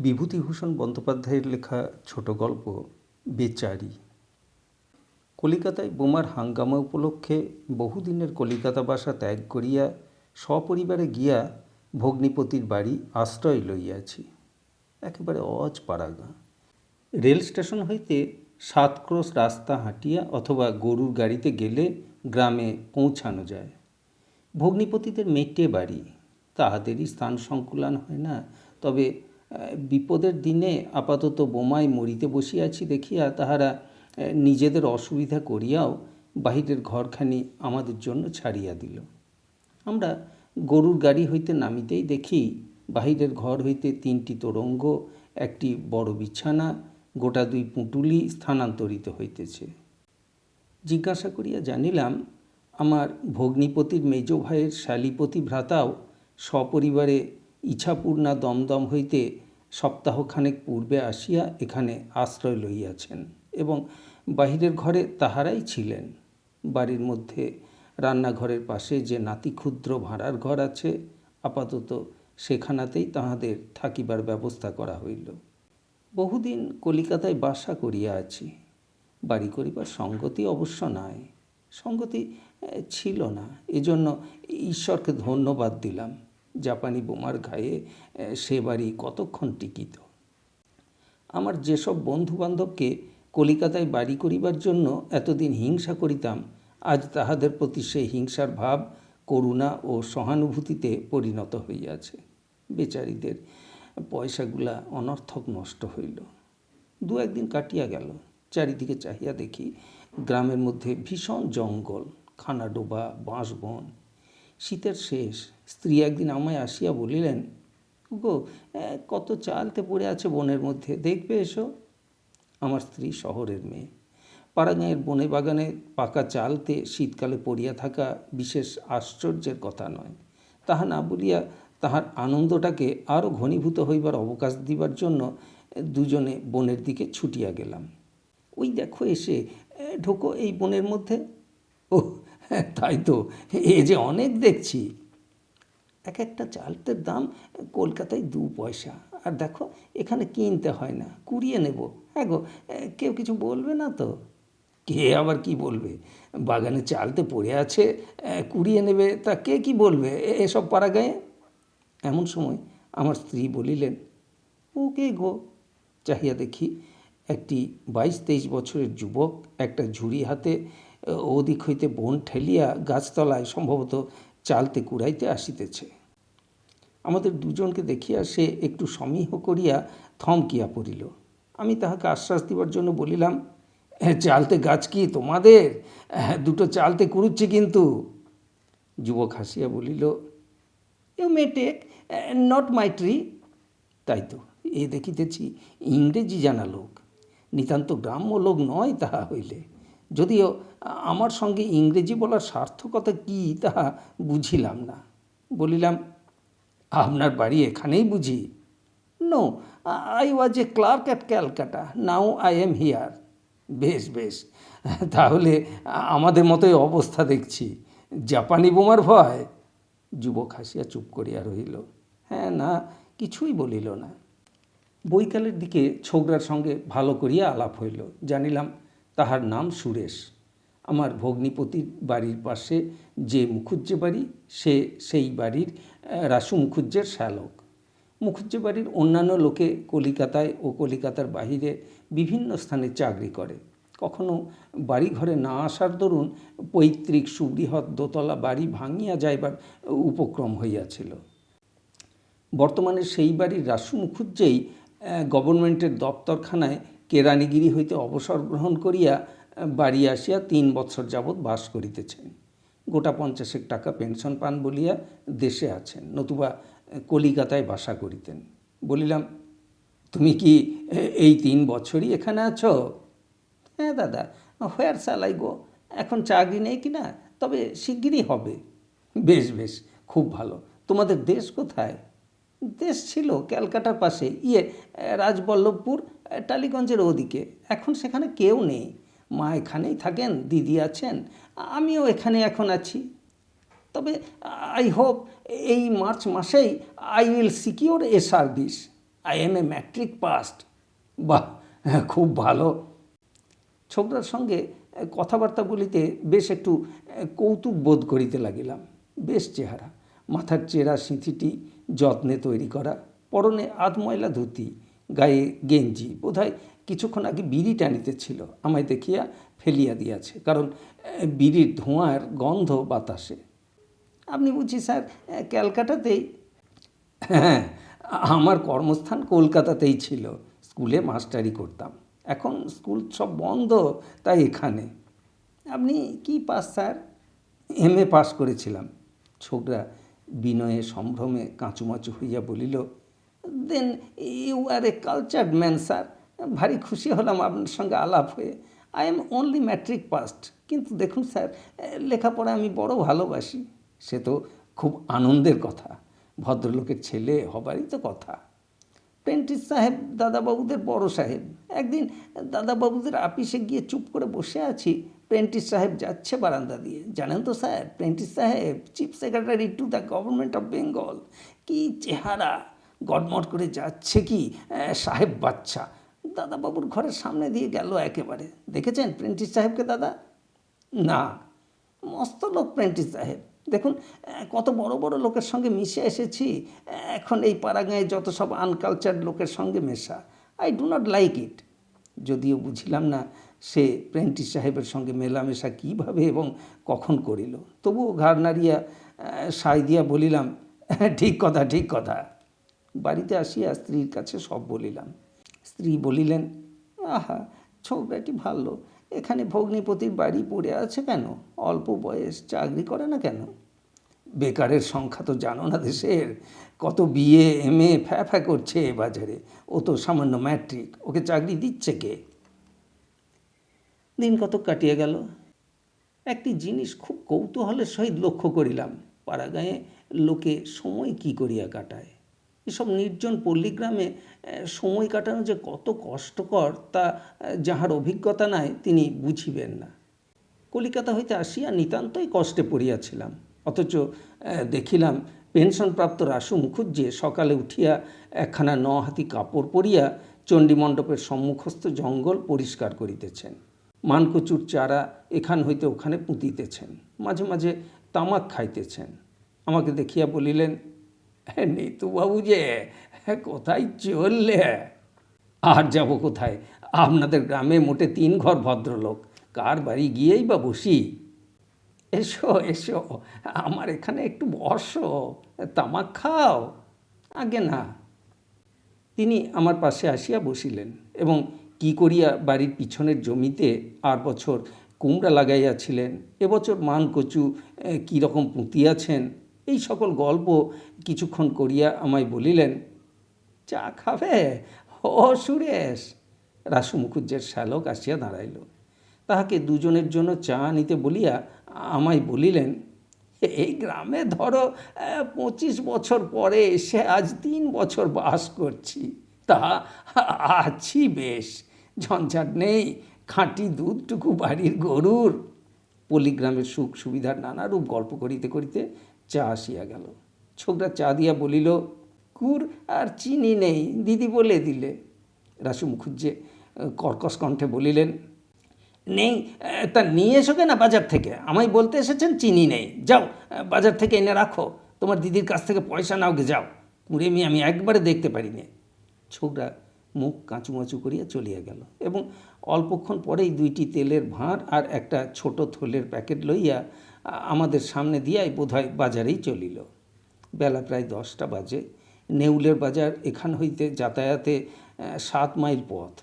বিভূতিভূষণ বন্দ্যোপাধ্যায়ের লেখা ছোট গল্প বেচারি। কলিকাতায় বোমার হাঙ্গামা উপলক্ষে বহুদিনের কলিকাতা বাসা ত্যাগ করিয়া সপরিবারে গিয়া ভগ্নিপতির বাড়ি আশ্রয় লইয়াছি। একেবারে অজপাড়াগা। রেল স্টেশন হইতে 7 ক্রোশ রাস্তা হাঁটিয়া অথবা গরুর গাড়িতে গেলে গ্রামে পৌঁছানো যায়। ভগ্নিপতিদের মেটে বাড়ি, তাহাদেরই স্থান সংকুলান হয় না। তবে বিপদের দিনে আপাতত বোমায় মরিতে বসিয়াছি দেখিয়া তাহারা নিজেদের অসুবিধা করিয়াও বাহিরের ঘরখানি আমাদের জন্য ছাড়িয়া দিল। আমরা গরুর গাড়ি হইতে নামিতেই দেখি বাহিরের ঘর হইতে 3টি তোরঙ্গ, একটি বড় বিছানা, গোটা 2 পুঁটুলি স্থানান্তরিত হইতেছে। জিজ্ঞাসা করিয়া জানিলাম, আমার ভগ্নিপতির মেজ ভাইয়ের শালীপতি ভ্রাতাও সপরিবারে ইছাপুর দমদম হইতে সপ্তাহখানেক পূর্বে আসিয়া এখানে আশ্রয় লইয়াছেন এবং বাহিরের ঘরে তাহারাই ছিলেন। বাড়ির মধ্যে রান্নাঘরের পাশে যে নাতিক্ষুদ্র ভাড়ার ঘর আছে, আপাতত সেখানাতেই তাহাদের থাকিবার ব্যবস্থা করা হইল। বহুদিন কলিকাতায় বাসা করিয়া আছি। বাড়ি করিবার সঙ্গতি অবশ্য নাই, সঙ্গতি ছিল না। এজন্য ঈশ্বরকে ধন্যবাদ দিলাম। জাপানি বোমার ঘায়ে সে বাড়ি কতক্ষণ টিকিত। আমার যেসব বন্ধুবান্ধবকে কলিকাতায় বাড়ি করিবার জন্য এতদিন হিংসা করিতাম, আজ তাহাদের প্রতি সেই হিংসার ভাব করুণা ও সহানুভূতিতে পরিণত হইয়াছে। বেচারিদের পয়সাগুলা অনর্থক নষ্ট হইল। 2-1 দিন কাটিয়া গেল। চারিদিকে চাহিয়া দেখি গ্রামের মধ্যে ভীষণ জঙ্গল, খানাডোবা, বাঁশবন। শীতের শেষ। স্ত্রী একদিন আমায় আসিয়া বলিলেন, গো, কত চালতে পড়ে আছে বনের মধ্যে, দেখবে এসো। আমার স্ত্রী শহরের মেয়ে। পাড়াগাঁয়ের বনে বাগানে পাকা চালতে শীতকালে পড়িয়া থাকা বিশেষ আশ্চর্যের কথা নয়। তাহা না বলিয়া তাহার আনন্দটাকে আরও ঘনীভূত হইবার অবকাশ দিবার জন্য দুজনে বনের দিকে ছুটিয়া গেলাম। ওই দেখো এসে, ঢোকো এই বনের মধ্যে। ও তাই তো, এ যে অনেক দেখছি। এক একটা চালতের দাম কলকাতায় 2 পয়সা, আর দেখো এখানে কিনতে হয় না, কুড়িয়ে নেব। হ্যাঁ গো, কেউ কিছু বলবে না তো? কে আবার কি বলবে? বাগানে চালতে পড়ে আছে, কুড়িয়ে নেবে, তা কে কি বলবে এসব পাড়াগাঁয়ে? এমন সময় আমার স্ত্রী বলিলেন, ও কে গো? চাহিয়া দেখি একটি 22-23 বছরের যুবক একটা ঝুড়ি হাতে ওদিক হইতে বন ঠেলিয়া গাছতলায় সম্ভবত চালতে কুড়াইতে আসিতেছে। আমাদের দুজনকে দেখিয়া সে একটু সমীহ করিয়া থমকিয়া পড়িল। আমি তাহাকে আশ্বাস দিবার জন্য বলিলাম, চালতে গাছ কি তোমাদের? 2টো চালতে কুড়ুচ্ছে কিন্তু। যুবক হাসিয়া বলিল, you may take, not my tree. তাই তো, এ দেখিতেছি ইংরেজি জানা লোক, নিতান্ত গ্রাম্য লোক নয় তাহা হইলে। যদিও আমার সঙ্গে ইংরেজি বলার সার্থকতা কি তাহা বুঝিলাম না। বলিলাম, আপনার বাড়ি এখানেই বুঝি? No, I was a clerk at Calcutta, now I am here. বেশ বেশ, তাহলে আমাদের মতোই অবস্থা দেখছি। জাপানি বোমার ভয়? যুবক হাসিয়া চুপ করিয়া রহিল। হ্যাঁ না, কিছুই বলিল না। বৈকালের দিকে ছোকরার সঙ্গে ভালো করিয়া আলাপ হইল। জানিলাম তাহার নাম সুরেশ। আমার ভগ্নিপতির বাড়ির পাশে যে মুখুজ্জে বাড়ি, সে সেই বাড়ির রাসু মুখুজ্জের শ্যালক। মুখুজ্জে বাড়ির অন্যান্য লোকে কলিকাতায় ও কলিকাতার বাহিরে বিভিন্ন স্থানে চাকরি করে। কখনো বাড়ি ঘরে না আসার দরুন পৈতৃক সুবৃহৎ দোতলা বাড়ি ভাঙিয়া যাইবার উপক্রম হইয়াছিল। বর্তমানে সেই বাড়ির রাসু মুখুজ্জেই গভর্নমেন্টের দপ্তরখানায় কেরানিগিরি হইতে অবসর গ্রহণ করিয়া বাড়ি আসিয়া 3 বৎসর যাবৎ বাস করিতেছেন। গোটা 50 টাকা পেনশন পান বলিয়া দেশে আছেন, নতুবা কলিকাতায় বাসা করিতেন। বলিলাম, তুমি কি এই 3 বছরই এখানে আছো? হ্যাঁ দাদা, হোয়ার শ্যাল আই গো? এখন চাকরি নেই কিনা, তবে শিগগিরই হবে। বেশ বেশ, খুব ভালো। তোমাদের দেশ কোথায়? দেশ ছিল ক্যালকাটার পাশে, রাজবল্লভপুর, টালিগঞ্জের ওদিকে। এখন সেখানে কেউ নেই। মা এখানেই থাকেন, দিদি আছেন, আমিও এখানে এখন আছি। তবে আই হোপ এই মার্চ মাসেই I will secure a service. I M A matric past. বাহ, খুব ভালো। ছোকরার সঙ্গে কথাবার্তা বলিতে বেশ একটু কৌতুক বোধ করিতে লাগিলাম। বেশ চেহারা, মাথার চেরা সিঁথিটি যত্নে তৈরি করা, পরনে আধময়লা ধুতি, গায়ে গেঞ্জি, বোধহয় কিছুক্ষণ আগে বিড়ি টানিতেছিল। আমায় দেখিয়া ফেলিয়া দিয়াছে, কারণ বিড়ির ধোঁয়ার গন্ধ বাতাসে। আপনি বুঝি স্যার ক্যালকাটাতেই? হ্যাঁ, আমার কর্মস্থান কলকাতাতেই ছিল। স্কুলে মাস্টারি করতাম। এখন স্কুল সব বন্ধ, তাই এখানে। আপনি কি পাস স্যার? এমএ পাস করেছিলাম। ছোকরা বিনয়ে সম্ভ্রমে কাঁচুমাচু হইয়া বলিল, then you are a cultured man sir. ভারী খুশি হলাম আপনার সঙ্গে আলাপ হয়ে। I am only matric passed, কিন্তু দেখুন স্যার, লেখাপড়া আমি বড় ভালোবাসি। সে তো খুব আনন্দের কথা, ভদ্রলোকের ছেলে হবারই তো কথা। প্রেন্টিস সাহেব দাদাবাবুদের বড় সাহেব। একদিন দাদাবাবুদের আপিসে গিয়ে চুপ করে বসে আছি, প্রেন্টিস সাহেব যাচ্ছে বারান্দা দিয়ে। জানেন তো স্যার, প্রেন্টিস সাহেব chief secretary to the government of Bengal. কি চেহারা, গডমড করে যাচ্ছে কি সাহেব বাচ্চা। দাদাবাবুর ঘরের সামনে দিয়ে গেল একেবারে। দেখেছেন প্রেন্টিস সাহেবকে দাদা? না, মস্ত লোক প্রেন্টিস সাহেব। দেখুন কত বড় বড় লোকের সঙ্গে মিশে এসেছি। এখন এই পাড়াগাঁয়ে যত সব আনকালচার্ড লোকের সঙ্গে মেশা, I do not like it. যদিও বুঝিলাম না সে প্রেন্টিস সাহেবের সঙ্গে মেলামেশা কীভাবে এবং কখন করিল, তবুও ঘাড় নাড়িয়া সায় দিয়া বলিলাম, ঠিক কথা, ঠিক কথা। বাড়িতে আসিয়া স্ত্রীর কাছে সব বলিলাম। স্ত্রী বলিলেন, আহা, ছোকরাটি ভালো। এখানে ভগ্নিপতির বাড়ি পড়ে আছে কেন? অল্প বয়স, চাকরি করে না কেন? বেকারের সংখ্যা তো জানো না দেশের। কত বিএ এমএ ফ্যা ফ্যা করছে এ বাজারে। ও তো সামান্য ম্যাট্রিক, ওকে চাকরি দিচ্ছে কে? দিন কতক কাটিয়া গেল। একটি জিনিস খুব কৌতূহলের সহিত লক্ষ্য করিলাম, পাড়াগাঁয়ে লোকে সময় কি করিয়া কাটায়। এসব নির্জন পল্লীগ্রামে সময় কাটানো যে কত কষ্টকর, তা যাহার অভিজ্ঞতা নাই তিনি বুঝিবেন না। কলিকাতা হইতে আসিয়া নিতান্তই কষ্টে পড়িয়াছিলাম, অথচ দেখিলাম পেনশনপ্রাপ্ত রাসু মুখুজ্জে সকালে উঠিয়া একখানা 9 হাতি কাপড় পরিয়া চণ্ডীমণ্ডপের সম্মুখস্থ জঙ্গল পরিষ্কার করিতেছেন। মানকচুর চারা এখান হইতে ওখানে পুঁতিতেছেন, মাঝে মাঝে তামাক খাইতেছেন। আমাকে দেখিয়া বলিলেন, নিতুবাবু যে কোথায় চললে? আর যাব কোথায়? আপনাদের গ্রামে মোটে 3 ঘর ভদ্রলোক, কার বাড়ি গিয়েই বা বসি। এসো এসো, আমার এখানে একটু বসো, তামাক খাও। আগে না। তিনি আমার পাশে আসিয়া বসিলেন এবং কি করিয়া বাড়ির পিছনের জমিতে আর বছর কুমড়া লাগাইয়াছিলেন, এবছর মানকচু কীরকম পুঁতিয়াছেন, এই সকল গল্প কিছুক্ষণ করিয়া আমায় বলিলেন, চা খাবে? ও সুরেশ। রাসু মুখুজ্জের শ্যালক আসিয়া দাঁড়াইল। তাহাকে দুজনের জন্য চা নিতে বলিয়া আমায় বলিলেন, এই গ্রামে ধরো 25 বছর পরে এসে আজ 3 বছর বাস করছি। তা আছি বেশ, ঝঞ্ঝাট নেই, খাঁটি দুধটুকু বাড়ির গরুর। পল্লীগ্রামের সুখ সুবিধার নানারূপ গল্প করিতে করিতে চা আসিয়া গেল। ছোকরা চা দিয়া বলিল, গুড় আর চিনি নেই, দিদি বলে দিলে। রাসু মুখুজ্জে কর্কশ কণ্ঠে বলিলেন, নেই তা নিয়ে এসো কেনা বাজার থেকে? আমায় বলতে এসেছেন চিনি নেই? যাও বাজার থেকে এনে রাখো, তোমার দিদির কাছ থেকে পয়সা নাও গে, যাও। কুঁড়েমি আমি একবারে দেখতে পারিনি। ছোকরা মুখ কাঁচুমাচু করিয়া চলিয়া গেল এবং অল্পক্ষণ পরেই 2টি তেলের ভাঁড় আর একটা ছোট থলের প্যাকেট লইয়া আমাদের সামনে দিয়াই বোধহয় বাজারেই চলিল। বেলা প্রায় 10টা বাজে। নেউলের বাজার এখান হইতে যাতায়াতে 7 মাইল পথ।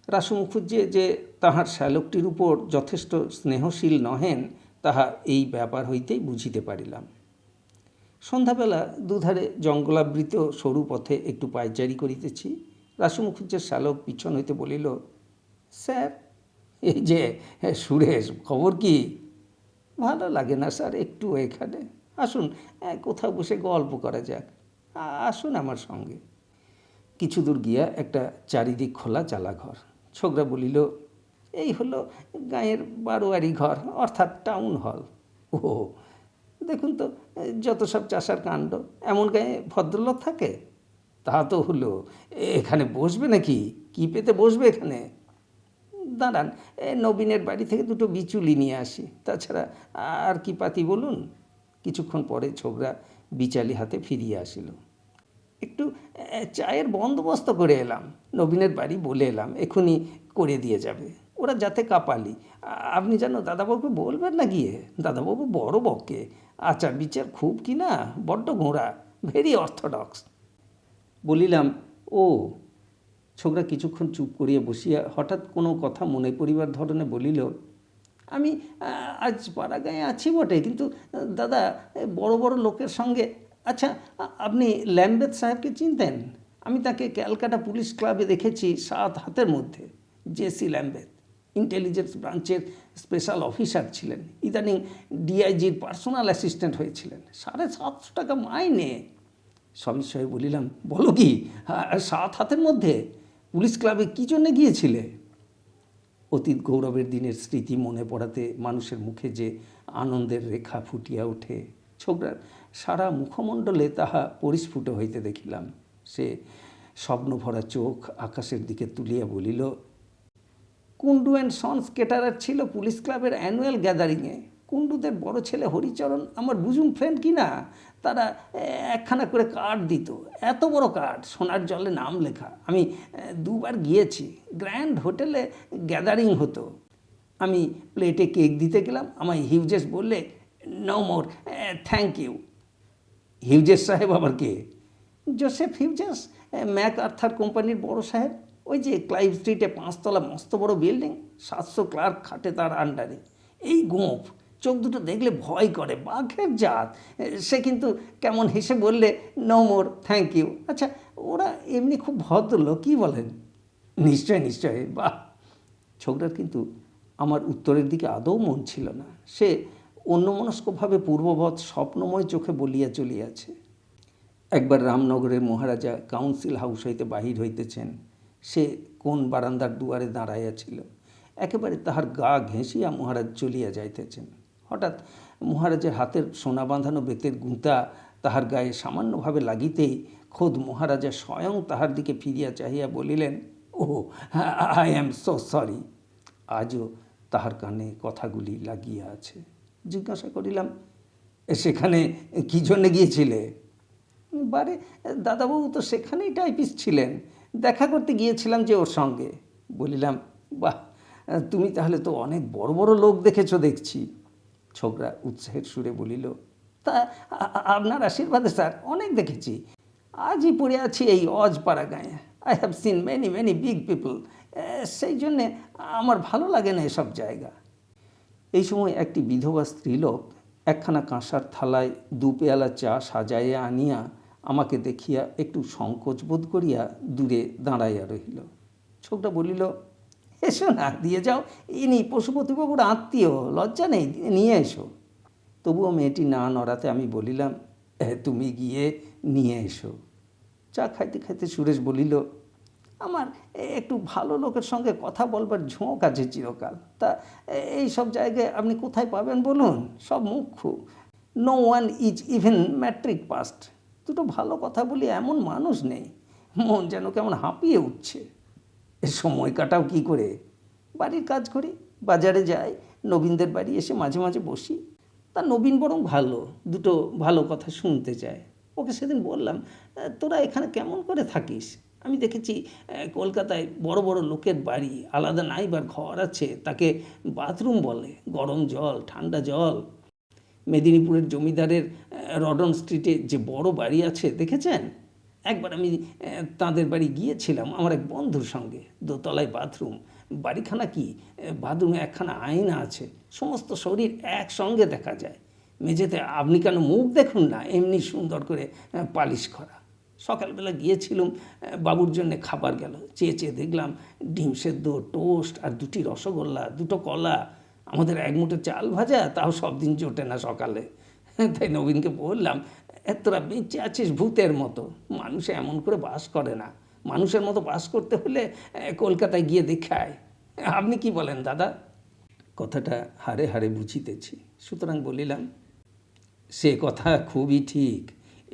রাসু মুখুজ্জে যে তাহার শ্যালকটির উপর যথেষ্ট স্নেহশীল নহেন, তাহা এই ব্যাপার হইতেই বুঝিতে পারিলাম। সন্ধ্যাবেলা দুধারে জঙ্গলাবৃত সরু পথে একটু পায়চারি করিতেছি। রাসু মুখুজ্জের শ্যালক পিছন হইতে বলিল, স্যার, এই যে সুরেশ, খবর কি? ভালো লাগে না স্যার একটু এখানে। আসুন কোথাও বসে গল্প করা যাক, আসুন আমার সঙ্গে। কিছু দূর গিয়া একটা চারিদিক খোলা চালাঘর। ছোকরা বলিল, এই হলো গাঁয়ের বারোয়ারি ঘর, অর্থাৎ টাউন হল। ও দেখুন তো, যত সব চাষার কাণ্ড। এমন গাঁয়ে ভদ্রলোক থাকে? তা তো হলো, এখানে বসবে নাকি? কি পেতে বসবে এখানে? দাঁড়ান, নবীনের বাড়ি থেকে দুটো বিচুলি নিয়ে আসি, তাছাড়া আর কি পাতি বলুন। কিছুক্ষণ পরে ছোকরা বিচালি হাতে ফিরিয়ে আসিল। একটু চায়ের বন্দোবস্ত করে এলাম, নবীনের বাড়ি বলে এলাম এক্ষুনি করে দিয়ে যাবে। ওরা যাতে কাপালি। আপনি যেন দাদাবাবুকে বলবেন না গিয়ে, দাদাবাবু বড় বকে, আচার বিচার খুব কি না, বড্ড ঘোড়া, ভেরি অর্থোডক্স। বলিলাম, ও। ছোকরা কিছুক্ষণ চুপ করিয়া বসিয়া হঠাৎ কোনো কথা মনে পড়িবার ধরনে বলিল, আমি আজ পাড়াগাঁয়ে আছি বটে, কিন্তু দাদা বড় বড় লোকের সঙ্গে। আচ্ছা, আপনি ল্যাম্বেথ সাহেবকে চিনতেন? আমি তাকে ক্যালকাটা পুলিশ ক্লাবে দেখেছি 7 হাতের মধ্যে। জেসি ল্যাম্বেথ ইন্টেলিজেন্স ব্রাঞ্চের স্পেশাল অফিসার ছিলেন, ইদানিং ডিআইজির পার্সোনাল অ্যাসিস্ট্যান্ট হয়েছিলেন, 750 টাকা মাইনে। সবিস্ময়ে বলিলাম, বলো কি, 7 হাতের মধ্যে? পুলিশ ক্লাবে কী জন্যে গিয়েছিলে? অতীত গৌরবের দিনের স্মৃতি মনে পড়াতে মানুষের মুখে যে আনন্দের রেখা ফুটিয়া ওঠে, ছোকরার সারা মুখমণ্ডলে তাহা পরিস্ফুট হইতে দেখিলাম। সে স্বপ্নভরা চোখ আকাশের দিকে তুলিয়া বলিল, কুন্ডু অ্যান্ড সন্স কেটারার ছিল পুলিশ ক্লাবের অ্যানুয়াল গ্যাদারিংয়ে। কুন্ডুদের বড় ছেলে হরিচরণ আমার বুজুম ফ্রেন্ড কি না, তারা একখানা করে কার্ড দিত, এত বড় কার্ড, সোনার জলে নাম লেখা। আমি 2বার গিয়েছি, গ্র্যান্ড হোটেলে গ্যাদারিং হতো। আমি প্লেটে কেক দিতে গেলাম, আমায় হিউজেস বললে, no more, thank you. Hughes সাহেব আবার কে? জোসেফ হিউজেস, ম্যাক আর্থার কোম্পানির বড় সাহেব। ওই যে ক্লাইভ স্ট্রিটে 5 তলা মস্ত বড় বিল্ডিং, 700 ক্লার্ক খাটে তার আন্ডারে। এই গোঁফ, চোখ দুটো দেখলে ভয় করে, বাঘের জাত। সে কিন্তু কেমন হেসে বললে, নো মোর, থ্যাংক ইউ। আচ্ছা, ওরা এমনি খুব ভদ্রলোক, কী বলেন? নিশ্চয় নিশ্চয়, বাহ। ছোকরার কিন্তু আমার উত্তরের দিকে আদৌ মন ছিল না। সে অন্যমনস্কভাবে পূর্ববৎ স্বপ্নময় চোখে বলিয়া চলিয়াছে। একবার রামনগরের মহারাজা কাউন্সিল হাউস হইতে বাহির হইতেছেন। সে কোন বারান্দার দুয়ারে দাঁড়াইয়াছিল। একেবারে তাহার গা ঘেঁষিয়া মহারাজ চলিয়া যাইতেছেন। হঠাৎ মহারাজের হাতের সোনা বাঁধানো বেতের গুঁতা তাহার গায়ে সামান্যভাবে লাগিতেই খোদ মহারাজা স্বয়ং তাহার দিকে ফিরিয়া চাহিয়া বলিলেন, ও, আই অ্যাম সো সরি। আজও তাহার কানে কথাগুলি লাগিয়া আছে। জিজ্ঞাসা করিলাম, সেখানে কী জন্যে গিয়েছিলে? বারে, দাদাবাবু তো সেখানেই টাইপিস্ট ছিলেন, দেখা করতে গিয়েছিলাম যে ওর সঙ্গে। বলিলাম, বাহ, তুমি তাহলে তো অনেক বড় বড় লোক দেখেছো দেখছি। ছোকরা উৎসাহের সুরে বলিল, তা আপনার আশীর্বাদে স্যার, অনেক দেখেছি। আজই পড়ে আছি এই অজপাড়া গাঁয়ে। I have seen many many big people. সেই জন্যে আমার ভালো লাগে না এসব জায়গা। এই সময় একটি বিধবা স্ত্রীলোক একখানা কাঁসার থালায় 2 পেয়ালা চা সাজাইয়া আনিয়া আমাকে দেখিয়া একটু সংকোচ বোধ করিয়া দূরে দাঁড়াইয়া রহিল। ছোকরা বলিল, এসো না, দিয়ে যাও, ইনি পশুপতিবাবুর আত্মীয়, লজ্জা নেই, নিয়ে এসো। তবুও মেয়েটি না নড়াতে আমি বলিলাম, তুমি গিয়ে নিয়ে এসো। চা খাইতে খাইতে সুরেশ বলিল, আমার একটু ভালো লোকের সঙ্গে কথা বলবার ঝোঁক আছে চিরকাল। তা এই সব জায়গায় আপনি কোথায় পাবেন বলুন? সব মুখ্য, no one is even matric passed. দুটো ভালো কথা বলি এমন মানুষ নেই। মন যেন কেমন হাঁপিয়ে উঠছে। সময় কাটাও কী করে? বাড়ির কাজ করি, বাজারে যাই, নবীনদের বাড়ি এসে মাঝে মাঝে বসি। তা নবীন বরং ভালো, দুটো ভালো কথা শুনতে চায়। ওকে সেদিন বললাম, তোরা এখানে কেমন করে থাকিস? আমি দেখেছি কলকাতায় বড় বড় লোকের বাড়ি, আলাদা নাইবার ঘর আছে, তাকে বাথরুম বলে, গরম জল, ঠান্ডা জল। মেদিনীপুরের জমিদারের রডন স্ট্রিটে যে বড় বাড়ি আছে, দেখেছেন? একবার আমি তাদের বাড়ি গিয়েছিলাম আমার এক বন্ধুর সঙ্গে। 2তলায় বাথরুম, বাড়িখানা কি, বাথরুমে একখানা আয়না আছে, সমস্ত শরীর একসঙ্গে দেখা যায়। মেঝেতে আপনি কেন মুখ দেখুন না, এমনি সুন্দর করে পালিশ করা। সকালবেলা গিয়েছিলাম, বাবুর জন্য খাবার গেল, চেয়ে চেয়ে দেখলাম ডিম সেদ্ধ, টোস্ট আর 2টি রসগোল্লা, 2টো কলা, আমাদের 1 মুঠো চাল ভাজা, তাও সব দিন জোটে না সকালে। তাই নবীনকে বললাম, তোরা বেঁচে আছিস ভূতের মতো, মানুষে এমন করে বাস করে না। মানুষের মতো বাস করতে হলে কলকাতায় গিয়ে দেখায়। আপনি কি বলেন দাদা? কথাটা হাড়ে হাড়ে বুঝিতেছি। সুতরাং বলিলাম, সে কথা খুবই ঠিক।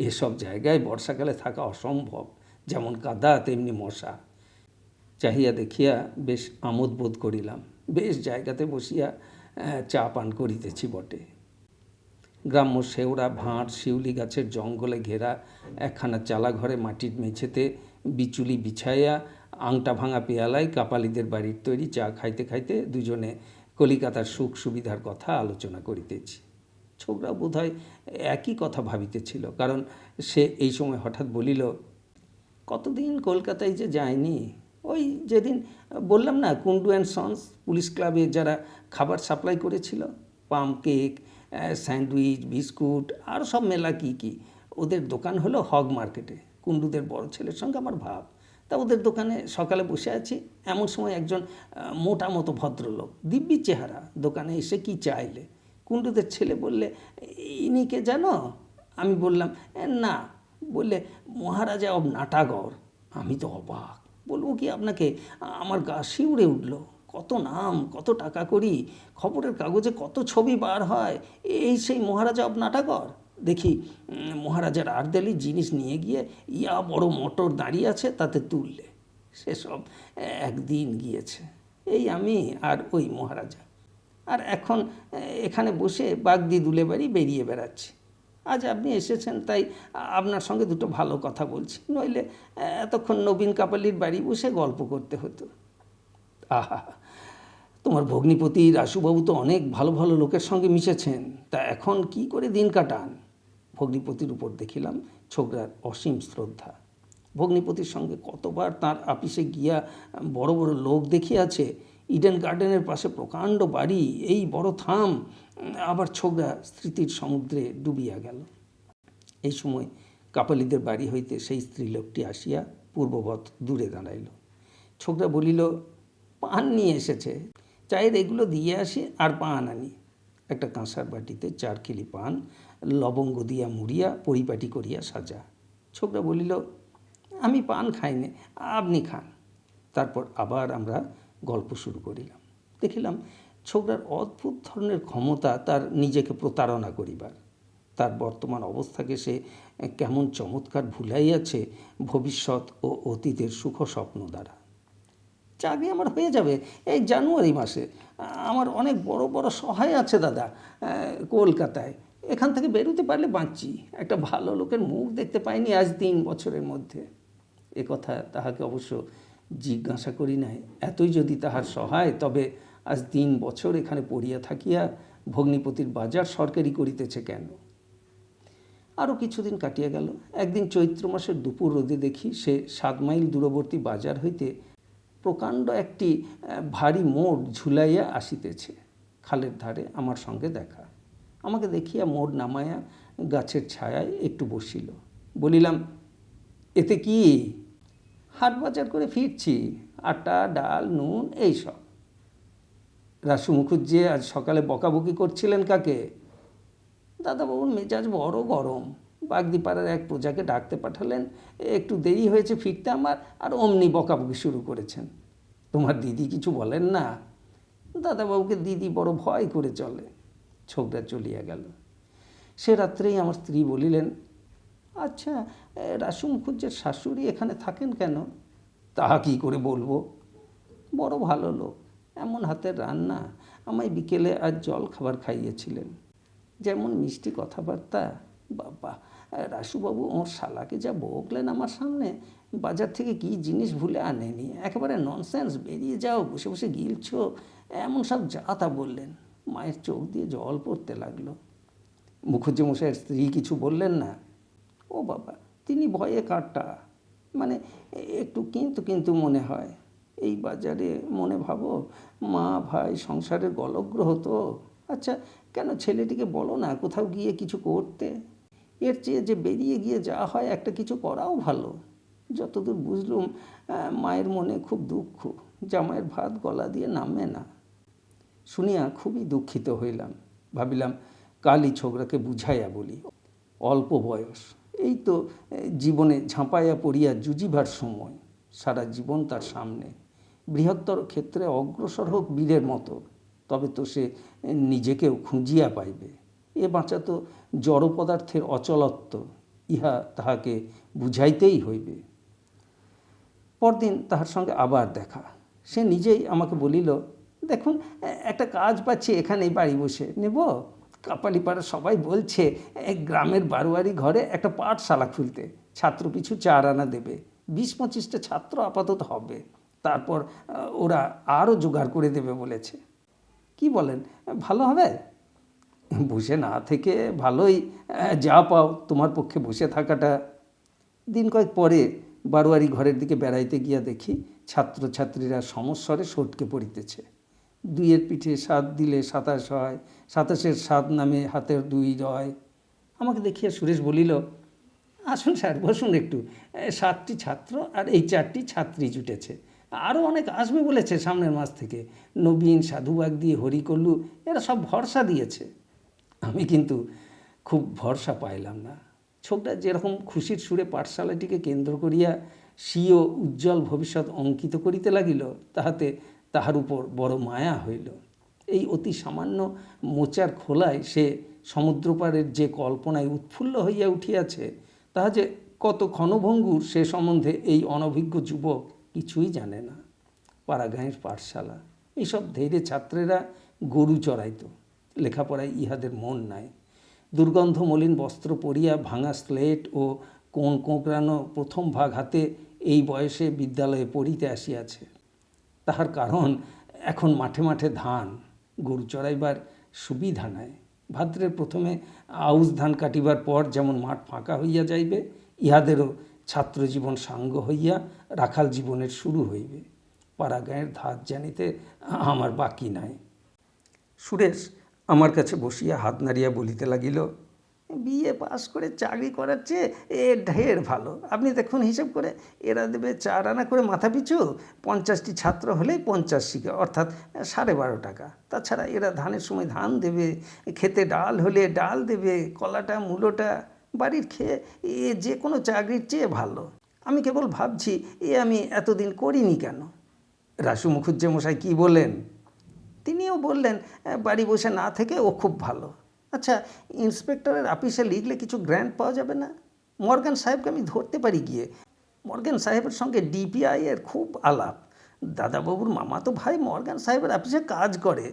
এসব জায়গায় বর্ষাকালে থাকা অসম্ভব। যেমন কাদা তেমনি মশা। চাহিয়া দেখিয়া বেশ আমোদ বোধ করিলাম। বেশ জায়গাতে বসিয়া চা পান করিতেছি বটে। গ্রাম্য শেওড়া, ভাঁড়, শিউলি গাছের জঙ্গলে ঘেরা একখানা চালা ঘরে মাটির মেঝেতে বিচুলি বিছাইয়া আংটা ভাঙা পেয়ালায় কাপালিদের বাড়ির তৈরি চা খাইতে খাইতে দুজনে কলিকাতার সুখ সুবিধার কথা আলোচনা করিতেছি। ছোকরা বোধহয় একই কথা ভাবিতেছিল, কারণ সে এই সময় হঠাৎ বলিল, কতদিন কলকাতায় যে যায়নি। ওই যেদিন বললাম না, কুন্ডু অ্যান্ড সন্স পুলিশ ক্লাবে যারা খাবার সাপ্লাই করেছিল, পাম কেক, স্যান্ডউইচ, বিস্কুট আর সব মেলা কি কি। ওদের দোকান হলো হগ মার্কেটে। কুন্ডুদের বড় ছেলের সঙ্গে আমার ভাব। তা ওদের দোকানে সকালে বসে আছি, এমন সময় একজন মোটা মতো ভদ্রলোক, দিব্যি চেহারা, দোকানে এসে কি চাইলে। কুন্ডুদের ছেলে বললে, ইনি কে জানো? আমি বললাম, না। বললে, মহারাজা অব নাটাগড়। আমি তো অবাক। বলবো কি আপনাকে, আমার গা শিউরে উঠল। কত নাম, কত টাকা করি, খবরের কাগজে কত ছবি বার হয়, এই সেই মহারাজা অব নাটাগড়। দেখি মহারাজার আর্দেলি জিনিস নিয়ে গিয়ে ইয়া বড় মোটর দাঁড়িয়ে আছে, তাতে তুললে। সেসব একদিন গিয়েছে। এই আমি আর ওই মহারাজা। আর এখন এখানে বসে বাগদি দুলে বাড়ি বেরিয়ে বেড়াচ্ছি। আজ আপনি এসেছেন তাই আপনার সঙ্গে দুটো ভালো কথা বলছি, নইলে এতক্ষণ নবীন কাপালির বাড়ি বসে গল্প করতে হতো। আহা, তোমার ভগ্নিপতি রাসুবাবু তো অনেক ভালো ভালো লোকের সঙ্গে মিশেছেন, তা এখন কি করে দিন কাটান? ভগ্নিপতির উপর দেখিলাম ছোকরার অসীম শ্রদ্ধা। ভগ্নিপতির সঙ্গে কতবার তার আপিসে গিয়া বড় বড় লোক দেখিয়াছে। ইডেন গার্ডেনের পাশে প্রকাণ্ড বাড়ি, এই বড় থাম। আবার ছোকরা স্মৃতির সমুদ্রে ডুবিয়া গেল। এই সময় কাপালিদের বাড়ি হইতে সেই স্ত্রীলোকটি আসিয়া পূর্ববৎ দূরে দাঁড়াইল। ছোকরা বলিল, পান নিয়ে এসেছে, চায়ের এগুলো দিয়ে আসি আর পান আনি। একটা কাঁসার বাটিতে 4 কিলি পান লবঙ্গ দিয়া মুড়িয়া পরিপাটি করিয়া সাজা। ছোকরা বলিল, আমি পান খাইনি, আপনি খান। তারপর আবার আমরা গল্প শুরু করিলাম। দেখিলাম ছোকরার অদ্ভুত ধরনের ক্ষমতা তার নিজেকে প্রতারণা করিবার। তার বর্তমান অবস্থাকে সে কেমন চমৎকার ভুলাইয়াছে ভবিষ্যৎ ও অতীতের সুখ স্বপ্ন দ্বারা। চাকরি আমার হয়ে যাবে এই জানুয়ারি মাসে। আমার অনেক বড় বড় সহায় আছে দাদা কলকাতায়। এখান থেকে বেরোতে পারলে বাঁচি। একটা ভালো লোকের মুখ দেখতে পাইনি আজ 3 বছরের মধ্যে। এ কথা তাহাকে অবশ্য জিজ্ঞাসা করি নাই। এতই যদি তাহার সহায়, তবে আজ 3 বছর এখানে পড়িয়া থাকিয়া ভগ্নিপতির বাজার সরকারি করিতেছে কেন? আরও কিছুদিন কাটিয়া গেল। একদিন চৈত্র মাসের দুপুর রোদে দেখি সে 7 মাইল দূরবর্তী বাজার হইতে প্রকাণ্ড একটি ভারী মোড় ঝুলাইয়া আসিতেছে। খালের ধারে আমার সঙ্গে দেখা। আমাকে দেখিয়া মোড় নামাইয়া গাছের ছায়ায় একটু বসিল। বলিলাম, এতে কি? হাট বাজার করে ফিরছি, আটা, ডাল, নুন, এইসব। রাসু মুখুজ্জি আজ সকালে বকাবকি করছিলেন কাকে? দাদাবাবুর মেজাজ বড় গরম। বাগদিপাড়ার এক প্রজাকে ডাকতে পাঠালেন, একটু দেরি হয়েছে ফিরতে আমার, আর অমনি বকাবকি শুরু করেছেন। তোমার দিদি কিছু বলেন না? দাদাবাবুকে দিদি বড় ভয় করে চলে। ছোকরা চলিয়া গেল। সে রাত্রেই আমার স্ত্রী বলিলেন, আচ্ছা, রাসু মুখুজ্জের শাশুড়ি এখানে থাকেন কেন? তাহা কি করে বলবো। বড় ভালো লোক, এমন হাতের রান্না। আমায় বিকেলে আজ জল খাবার খাইয়েছিলেন। যেমন মিষ্টি কথাবার্তা। বাবা, রাসুবাবু ওর শালাকে যা বকলেন আমার সামনে, বাজার থেকে কি জিনিস ভুলে আনেনি, একেবারে ননসেন্স, বেরিয়ে যাও, বসে বসে গিলছো, এমন সব যা তা বললেন। মায়ের চোখ দিয়ে জল পড়তে লাগলো। মুখুজ্জি মশাইয়ের স্ত্রী কিছু বললেন না? ও বাবা, তিনি ভয়ে কাটা, মানে একটু কিন্তু কিন্তু মনে হয়। এই বাজারে মনে ভাবো, মা ভাই সংসারের গলগ্রহ তো। আচ্ছা, কেন ছেলেটিকে বলো না কোথাও গিয়ে কিছু করতে? এর চেয়ে যে বেরিয়ে গিয়ে যা হয় একটা কিছু করাও ভালো। যতদূর বুঝলুম মায়ের মনে খুব দুঃখ, জামাইয়ের ভাত গলা দিয়ে নামে না। শুনিয়া খুবই দুঃখিত হইলাম। ভাবিলাম কালই ছোকরাকে বুঝাইয়া বলি। অল্প বয়স, এই তো জীবনে ঝাঁপাইয়া পড়িয়া জুজিবার সময়। সারা জীবন তার সামনে। বৃহত্তর ক্ষেত্রে অগ্রসর হোক বীরের মতো, তবে তো সে নিজেকেও খুঁজিয়া পাইবে। এ বাঁচা তো জড় পদার্থের অচলত্ব, ইহা তাহাকে বুঝাইতেই হইবে। পরদিন তাহার সঙ্গে আবার দেখা। সে নিজেই আমাকে বলিল, দেখুন একটা কাজ পাচ্ছি এখানেই বাড়ি বসে, নেব? কাপালিপাড়া সবাই বলছে গ্রামের বারোয়ারি ঘরে একটা পাঠশালা খুলতে, ছাত্র পিছু 4 আনা দেবে, 20-25টা ছাত্র আপাতত হবে, তারপর ওরা আরও জোগাড় করে দেবে বলেছে। কি বলেন, ভালো হবে? বসে না থেকে ভালোই, যা পাও তোমার পক্ষে বসে থাকাটা। দিন কয়েক পরে বারোয়ারি ঘরের দিকে বেড়াইতে গিয়া দেখি ছাত্রছাত্রীরা সমস্বরে সটকে পড়িতেছে। 2-এর পিঠে 7 দিলে 27 হয়, 27-এর 7 নামে হাতের 2 রয়। আমাকে দেখিয়া সুরেশ বলিল, আসুন স্যার, বসুন একটু। 7টি ছাত্র আর এই 4টি ছাত্রী জুটেছে, আরও অনেক আসবে বলেছে সামনের মাস থেকে। নবীন, সাধুবাগ দিয়ে, হরিকল্লু, এরা সব ভরসা দিয়েছে। আমি কিন্তু খুব ভরসা পাইলাম না। ছোকরা যেরকম খুশির সুরে পাঠশালাটিকে কেন্দ্র করিয়া স্বীয় উজ্জ্বল ভবিষ্যৎ অঙ্কিত করিতে লাগিল, তাহাতে তাহার উপর বড় মায়া হইল। এই অতি সামান্য মোচার খোলায় সে সমুদ্রপাড়ের যে কল্পনায় উৎফুল্ল হইয়া উঠিয়াছে, তাহা যে কত ক্ষণভঙ্গুর সে সম্বন্ধে এই অনভিজ্ঞ যুবক কিছুই জানে না। পাড়াগাঁয়ের পাঠশালা, এইসব ধৈর্য ছাত্রেরা গরু চড়াইত, লেখাপড়ায় ইহাদের মন নাই। দুর্গন্ধ মলিন বস্ত্র পরিয়া, ভাঙা স্লেট ও কোণ কোঁকড়ানো প্রথম ভাগ হাতে এই বয়সে বিদ্যালয়ে পড়িতে আসিয়াছে। তাহার কারণ, এখন মাঠে মাঠে ধান, গরু চড়াইবার সুবিধা নাই। ভাদ্রের প্রথমে আউশ ধান কাটিবার পর যেমন মাঠ ফাঁকা হইয়া যাইবে, ইহাদেরও ছাত্রজীবন সাঙ্গ হইয়া রাখাল জীবনের শুরু হইবে। পাড়াগাঁয়ের ধাত জানিতে আমার বাকি নাই। সুরেশ আমার কাছে বসিয়া হাত নাড়িয়া বলিতে লাগিল, বিএ পাস করে চাকরি করার চেয়ে এ ঢের ভালো। আপনি দেখুন হিসেব করে, এরা দেবে 4 আনা করে মাথা পিছু, 50টি ছাত্র হলেই 50 শিখে, অর্থাৎ 12.5 টাকা। তাছাড়া এরা ধানের সময় ধান দেবে, খেতে ডাল হলে ডাল দেবে, কলাটা মূলোটা বাড়ির খেয়ে এ যে কোনো চাকরির চেয়ে ভালো। আমি কেবল ভাবছি, আমি এতদিন করিনি কেন। রাসু মুখুজ্জে মশাই কী বললেন? তিনিও বললেন, বাড়ি বসে না থেকে ও খুব ভালো। আচ্ছা, ইন্সপেক্টরের অফিসে লিখলে কিছু গ্র্যান্ট পাওয়া যাবে না? মর্গান সাহেবকে আমি ধরতে পারি গিয়ে। মর্গান সাহেবের সঙ্গে ডিপিআই এর খুব আলাপ। দাদাবাবুর মামাতো ভাই মর্গান সাহেবের অফিসে কাজ করে,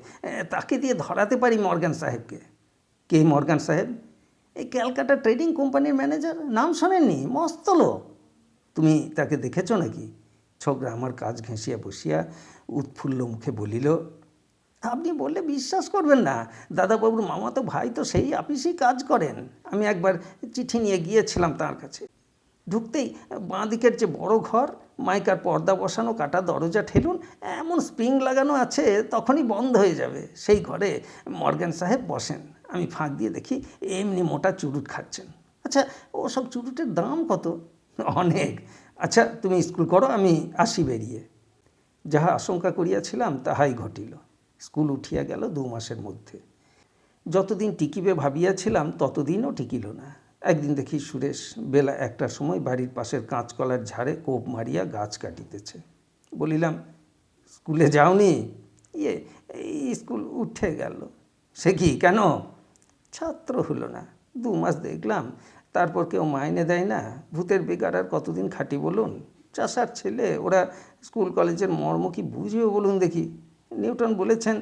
তাকে দিয়ে ধরাতে পারি মর্গান সাহেবকে। কে মর্গান সাহেব? এই ক্যালকাটা ট্রেডিং কোম্পানির ম্যানেজার, নাম শোনেননি? মস্ত লোক। তুমি তাকে দেখেছ নাকি? ছোকরা আমার কাজ ঘেঁষিয়া বসিয়া উৎফুল্ল মুখে বলিল, আপনি বললে বিশ্বাস করবেন না, দাদাবাবুর মামাতো ভাই তো সেই অফিসেই কাজ করেন। আমি একবার চিঠি নিয়ে গিয়েছিলাম তার কাছে। ঢুকতেই বাঁ দিকের যে বড় ঘর, মাইকার পর্দা বসানো, কাটা দরজা ঠেলুন, এমন স্প্রিং লাগানো আছে, তখনই বন্ধ হয়ে যাবে। সেই ঘরে মর্গান সাহেব বসেন। আমি ফাঁক দিয়ে দেখি এমনি মোটা চুরুট খাচ্ছেন। আচ্ছা, ওসব চুরুটের দাম কত? অনেক। আচ্ছা, তুমি স্কুল করো, আমি আসি বেরিয়ে। যাহা আশঙ্কা করিয়াছিলাম তাহাই ঘটিল। স্কুল উঠিয়া গেল 2 মাসের মধ্যে। যতদিন টিকিবে ভাবিয়াছিলাম ততদিনও টিকিল না। একদিন দেখি সুরেশ বেলা 1টার সময় বাড়ির পাশের কাঁচকলার ঝাড়ে কোপ মারিয়া গাছ কাটিতেছে। বলিলাম, স্কুলে যাওনি? এই স্কুল উঠে গেল। সে কি, কেন? ছাত্র হলো না। 2 মাস দেখলাম, তারপর কেউ মাইনে দেয় না। ভূতের বেগার আর কতদিন খাটি বলুন? চাষার ছেলে, ওরা স্কুল কলেজের মর্ম কি বুঝিও বলুন দেখি? নিউটন বলেছেন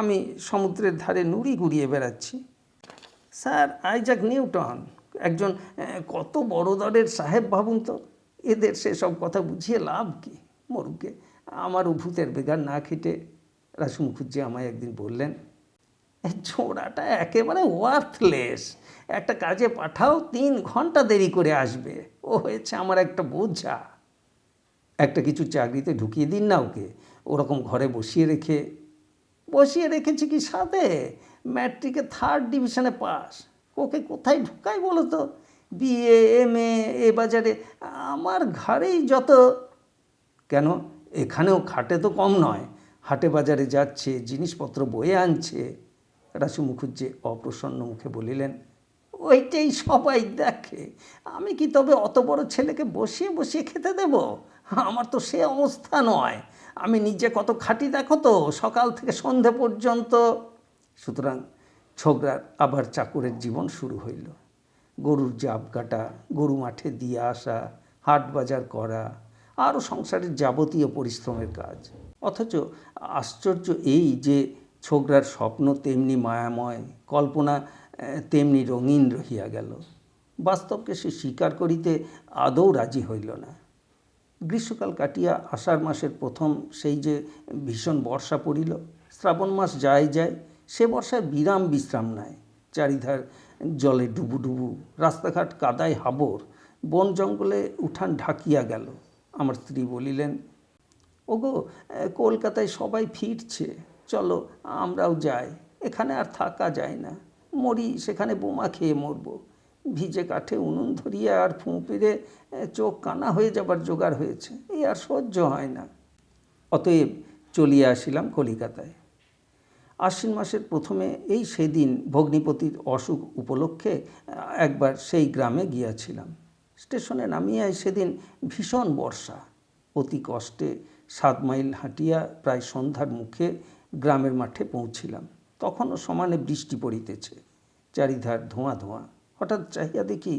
আমি সমুদ্রের ধারে নুড়ি গুড়িয়ে বেড়াচ্ছি। স্যার আইজাক নিউটন একজন কত বড় দরের সাহেব, ভাবুন তো। এদের সেসব কথা বুঝিয়ে লাভ কি? মরুকে, আমারও ভূতের বেগার না খেটে। রাসু মুখুজ্জে আমায় একদিন বললেন, ছোড়াটা একেবারে ওয়ার্থলেস। একটা কাজে পাঠাও, 3 ঘন্টা দেরি করে আসবে। ও হয়েছে আমার একটা বোঝা। একটা কিছু চাকরিতে ঢুকিয়ে দিন না ওকে। ওরকম ঘরে বসিয়ে রেখেছি কি সাথে? ম্যাট্রিকে 3rd ডিভিশনে পাস। ওকে কোথায় ঢুকাই বলো তো? বিএ, এমএ, এ বাজারে আমার ঘরেই যত। কেন, এখানেও খাটে তো কম নয়। হাটে বাজারে যাচ্ছে, জিনিসপত্র বয়ে আনছে। রাসু মুখুজ্জে অপ্রসন্ন মুখে বলিলেন, ওইটাই সবাই দেখে। আমি কি তবে অত বড় ছেলেকে বসিয়ে বসিয়ে খেতে দেব? আমার তো সে অবস্থা নয়। আমি নিজে কত খাটি দেখো তো, সকাল থেকে সন্ধে পর্যন্ত। সুতরাং ছোকরার আবার চাকরের জীবন শুরু হইল। গরুর জাপ কাটা, গরু মাঠে দিয়ে আসা, হাট বাজার করা, আরও সংসারের যাবতীয় পরিশ্রমের কাজ। অথচ আশ্চর্য এই যে ছোকরার স্বপ্ন তেমনি মায়াময়, কল্পনা তেমনি রঙিন রহিয়া গেল। বাস্তবকে সে স্বীকার করিতে আদৌ রাজি হইল না। গ্রীষ্মকাল কাটিয়া আষাঢ় মাসের প্রথম সেই যে ভীষণ বর্ষা পড়িল, শ্রাবণ মাস যায় যায়, সে বর্ষায় বিরাম বিশ্রাম নাই। চারিধার জলে ডুবু, রাস্তাঘাট কাদায় হাবর, বন জঙ্গলে উঠান ঢাকিয়া গেল। আমার স্ত্রী বলিলেন, ওগো, কলকাতায় সবাই ফিরছে, চলো আমরাও যাই, এখানে আর থাকা যায় না, মরি সেখানে বোমা খেয়ে মরব। ভিজে কাঠে উনুন ধরিয়া আর ফুঁ পেরে চোখ কানা হয়ে যাবার জোগাড় হয়েছে, এই আর সহ্য হয় না। অতএব চলিয়া আসিলাম কলিকাতায়। আশ্বিন মাসের প্রথমে এই সেদিন ভগ্নিপতির অসুখ উপলক্ষে একবার সেই গ্রামে গিয়াছিলাম। স্টেশনে নামিয়াই সেদিন ভীষণ বর্ষা। অতি কষ্টে 7 মাইল হাঁটিয়া প্রায় সন্ধ্যার মুখে গ্রামের মাঠে পৌঁছিলাম। তখনও সমানে বৃষ্টি পড়িতেছে, চারিধার ধোঁয়া ধোঁয়া। হঠাৎ চাহিয়া দেখি,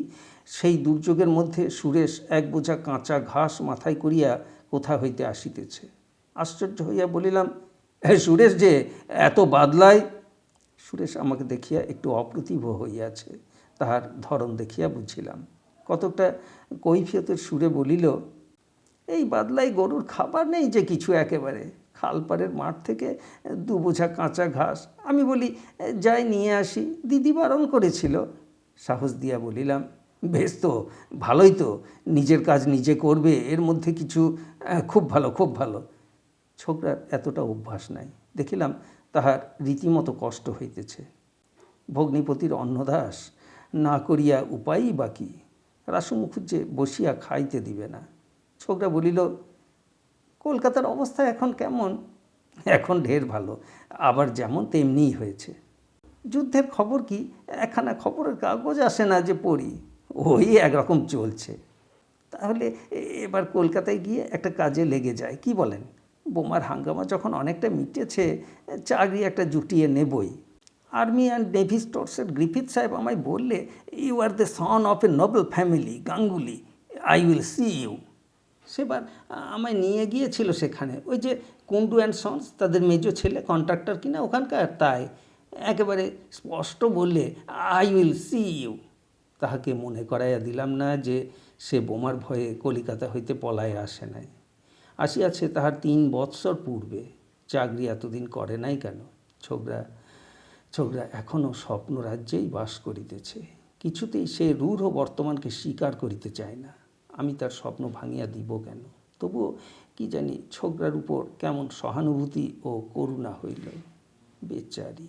সেই দুর্যোগের মধ্যে সুরেশ এক বোঝা কাঁচা ঘাস মাথায় করিয়া কোথা হইতে আসিতেছে। আশ্চর্য হইয়া বলিলাম, সুরেশ যে, এত বাদলায়? সুরেশ আমাকে দেখিয়া একটু অপ্রতিভ হইয়াছে, তাহার ধরন দেখিয়া বুঝিলাম। কতকটা কৈফিয়তের সুরে বলিল, এই বাদলায় গরুর খাবার নেই যে কিছু, একেবারে খালপাড়ের মাঠ থেকে 2 বোঝা কাঁচা ঘাস। আমি বলি, যাই নিয়ে আসি, দিদি বারণ করেছিল। সাহস দিয়া বলিলাম, বেশ তো, ভালোই তো, নিজের কাজ নিজে করবে, এর মধ্যে কিছু, খুব ভালো, খুব ভালো। ছোকরার এতটা অভ্যাস নাই। দেখিলাম তাহার রীতিমতো কষ্ট হইতেছে। ভগ্নিপতির অন্নদাস না করিয়া উপায়ই বাকি। রাসু মুখুজ্জে বসিয়া খাইতে দিবে না। ছোকরা বলিল, কলকাতার অবস্থা এখন কেমন? এখন ঢের ভালো, আবার যেমন তেমনিই হয়েছে। যুদ্ধের খবর কি? একখানা খবরের কাগজ আসে না যে পড়ি, ওই একরকম চলছে। তাহলে এবার কলকাতায় গিয়ে একটা কাজে লেগে যায়, কি বলেন? বোমার হাঙ্গামা যখন অনেকটা মিটেছে, চাকরি একটা জুটিয়ে নেবই। আর্মি অ্যান্ড নেভি স্টোর্সের গ্রিফিথ সাহেব আমায় বললে, you are the son of a noble family, Ganguly, I will see you. সেবার আমায় নিয়ে গিয়েছিল সেখানে, ওই যে কুন্ডু অ্যান্ড সন্স, তাদের মেজো ছেলে কন্ট্রাক্টর কিনা ওখানকার, তাই একেবারে স্পষ্ট বললে, আই উইল সি ইউ। তাহাকে মনে করাইয়া দিলাম না যে সে বোমার ভয়ে কলিকাতা হইতে পলায়ে আসে নাই, আসিয়াছে তাহার 3 বৎসর পূর্বে। চাকরি এতদিন করে নাই কেন? ছোকরা এখনও স্বপ্নরাজ্যেই বাস করিতেছে। কিছুতেই সে রূঢ় বর্তমানকে স্বীকার করিতে চায় না। আমি তার স্বপ্ন ভাঙিয়া দিব কেন? তবুও কি জানি ছোকরার উপর কেমন সহানুভূতি ও করুণা হইল। বেচারি।